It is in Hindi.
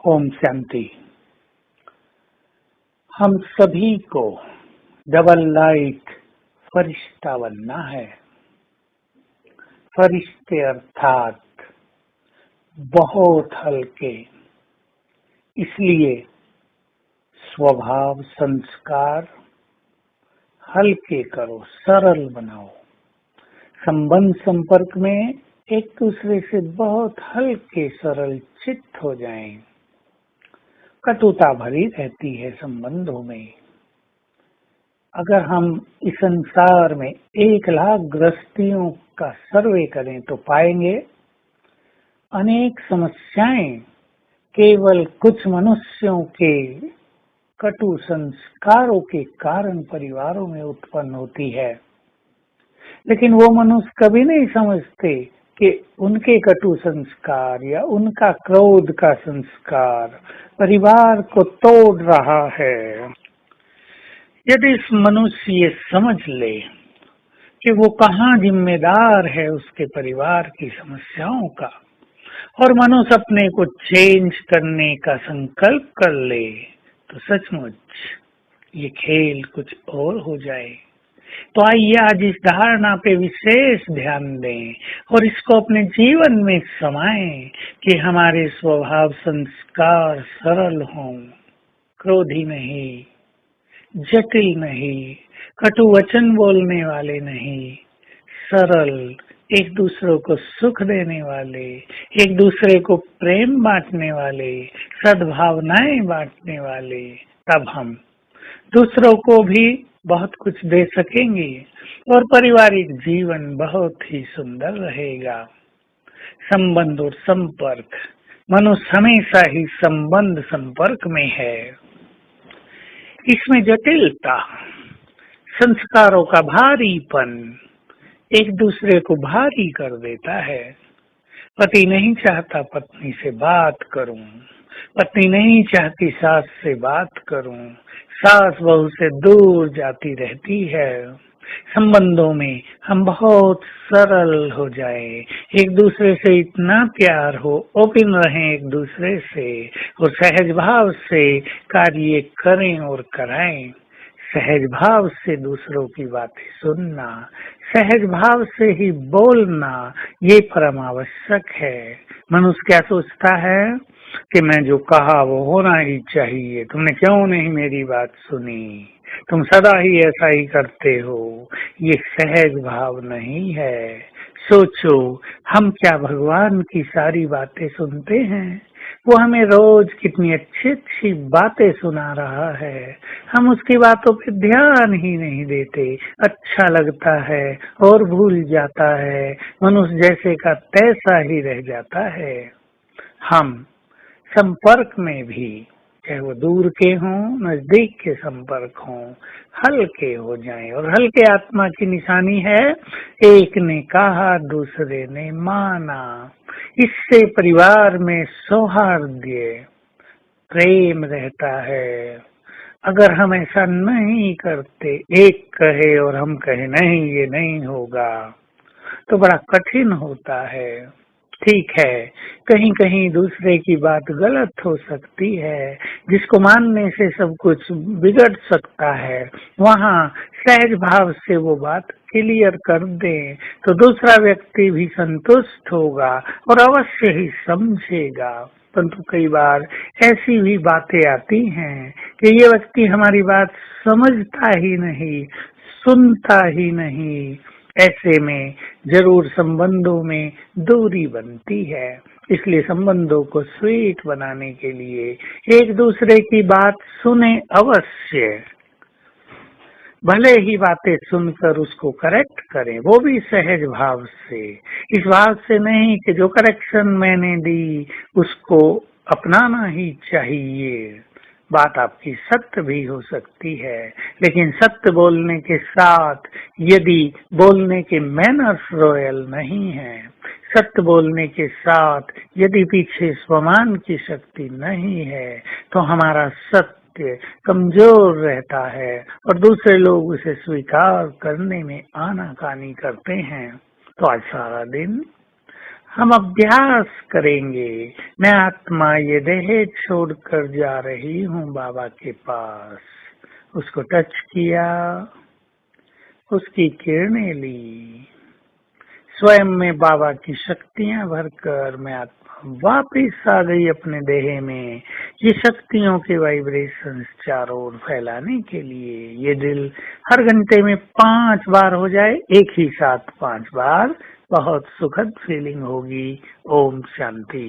ओम शांति। हम सभी को डबल लाइट फरिश्ता बनना है। फरिश्ते अर्थात बहुत हल्के, इसलिए स्वभाव संस्कार हल्के करो, सरल बनाओ। संबंध संपर्क में एक दूसरे से बहुत हल्के सरल चित्त हो जाएं। कटुता भरी रहती है संबंधों में। अगर हम इस संसार में 1,00,000 गृहस्थियों का सर्वे करें तो पाएंगे अनेक समस्याएं केवल कुछ मनुष्यों के कटु संस्कारों के कारण परिवारों में उत्पन्न होती है। लेकिन वो मनुष्य कभी नहीं समझते कि उनके कटु संस्कार या उनका क्रोध का संस्कार परिवार को तोड़ रहा है। यदि इस मनुष्य ये समझ ले कि वो कहाँ जिम्मेदार है उसके परिवार की समस्याओं का, और मनुष्य अपने को चेंज करने का संकल्प कर ले, तो सचमुच ये खेल कुछ और हो जाए। तो आइए आज इस धारणा पे विशेष ध्यान दें और इसको अपने जीवन में समाएं कि हमारे स्वभाव संस्कार सरल हों, क्रोधी नहीं, जटिल नहीं, कटु वचन बोलने वाले नहीं, सरल, एक दूसरे को सुख देने वाले, एक दूसरे को प्रेम बांटने वाले, सद्भावनाएं बांटने वाले। तब हम दूसरों को भी बहुत कुछ दे सकेंगे और पारिवारिक जीवन बहुत ही सुंदर रहेगा। संबंध और संपर्क, मनुष्य हमेशा ही संबंध संपर्क में है। इसमें जटिलता, संस्कारों का भारीपन एक दूसरे को भारी कर देता है। पति नहीं चाहता पत्नी से बात करूं, पत्नी नहीं चाहती सास से बात करूं, सास बहू से दूर जाती रहती है। संबंधों में हम बहुत सरल हो जाए, एक दूसरे से इतना प्यार हो, ओपन रहें एक दूसरे से और सहज भाव से कार्य करें और कराएं। सहज भाव से दूसरों की बातें सुनना, सहज भाव से ही बोलना, ये परम आवश्यक है। मनुष्य क्या सोचता है कि मैं जो कहा वो होना ही चाहिए, तुमने क्यों नहीं मेरी बात सुनी, तुम सदा ही ऐसा ही करते हो। ये सहज भाव नहीं है। सोचो, हम क्या भगवान की सारी बातें सुनते हैं? वो हमें रोज कितनी अच्छी अच्छी बातें सुना रहा है, हम उसकी बातों पे ध्यान ही नहीं देते। अच्छा लगता है और भूल जाता है, मनुष्य जैसे का तैसा ही रह जाता है। हम संपर्क में भी, चाहे वो दूर के हों, नजदीक के संपर्क हों, हल्के हो जाएं। और हल्के आत्मा की निशानी है, एक ने कहा दूसरे ने माना। इससे परिवार में सौहार्द्य, प्रेम रहता है। अगर हम ऐसा नहीं करते, एक कहे और हम कहे नहीं ये नहीं होगा, तो बड़ा कठिन होता है। ठीक है, कहीं कहीं दूसरे की बात गलत हो सकती है, जिसको मानने से सब कुछ बिगड़ सकता है। वहाँ सहज भाव से वो बात क्लियर कर दें तो दूसरा व्यक्ति भी संतुष्ट होगा और अवश्य ही समझेगा। परंतु कई बार ऐसी भी बातें आती हैं कि ये व्यक्ति हमारी बात समझता ही नहीं, सुनता ही नहीं। ऐसे में जरूर संबंधों में दूरी बनती है। इसलिए संबंधों को स्वीट बनाने के लिए एक दूसरे की बात सुने अवश्य, भले ही बातें सुनकर उसको करेक्ट करें, वो भी सहज भाव से। इस बात से नहीं कि जो करेक्शन मैंने दी उसको अपनाना ही चाहिए। बात आपकी सत्य भी हो सकती है, लेकिन सत्य बोलने के साथ यदि बोलने के मैनर्स रॉयल नहीं है, सत्य बोलने के साथ यदि पीछे स्वमान की शक्ति नहीं है, तो हमारा सत्य कमजोर रहता है और दूसरे लोग उसे स्वीकार करने में आनाकानी करते हैं। तो आज सारा दिन हम अभ्यास करेंगे। मैं आत्मा ये देह छोड़कर जा रही हूँ बाबा के पास। उसको टच किया, उसकी किरणें ली, स्वयं में बाबा की शक्तियां भरकर मैं आत्मा वापिस आ गई अपने देह में। ये शक्तियों के वाइब्रेशंस चारों ओर फैलाने के लिए ये दिल हर घंटे में 5 बार हो जाए, एक ही साथ 5 बार, बहुत सुखद फीलिंग होगी। ओम शांति।